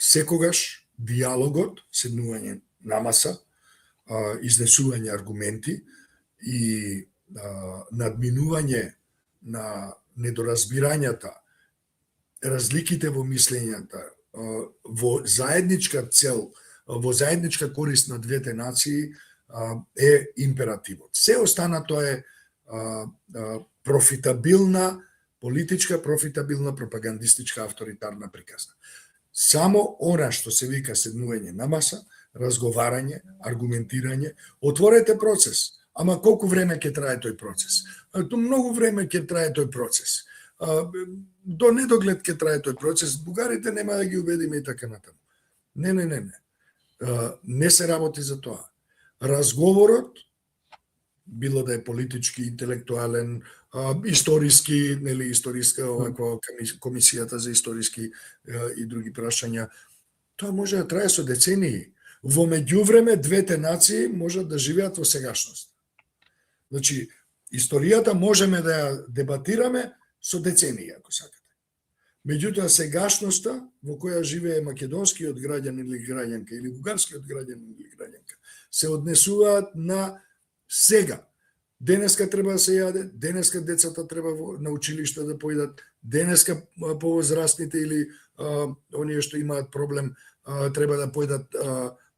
секогаш диалогот, седнување на маса, изнесување аргументи и надминување на недоразбирањата, разликите во мислењата, во заедничка цел, во заедничка корист на двете нации е императивот. Се останато е профитабилна политичка, профитабилна пропагандистичка авторитарна приказна. Само она што се вика седнување на маса, разговарање, аргументирање, отворете процес. Ама колку време ќе трае тој процес? То многу време ќе трае тој процес. До недоглед ќе трае тој процес. Бугарите нема да ги убедиме и така натаму. Не. Не се работи за тоа. Разговорот, било да е политички, интелектуален, историски, нели историска, оваква комисијата за историски и други прашања, тоа може да трае со децении. Во меѓувреме двете нации можат да живеат во сегашност. Значи, историјата можеме да ја дебатираме со децении, ако сакате. Меѓутоа, сегашноста во која живее македонскиот граѓанин или граѓанка или бугарскиот граѓанин или граѓанка се однесуваат на сега. Денеска треба да се јаде, денеска децата треба на училиште да поидат, денеска повозрастните или оние што имаат проблем треба да поидат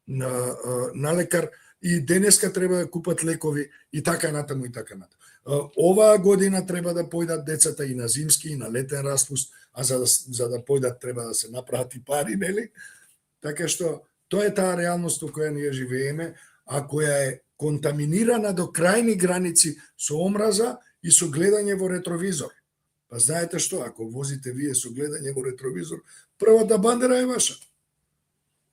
на лекар и денеска треба да купат лекови и така натаму и така натаму. Оваа година треба да поидат децата и на зимски и на летен распуст, а за да поидат треба да се направат и пари, нели? Така што тоа е таа реалност во која ние живееме, а која е контаминирана до крајни граници со омраза и со гледање во ретровизор. Па знаете што, ако возите вие со гледање во ретровизор, првата бандера е ваша.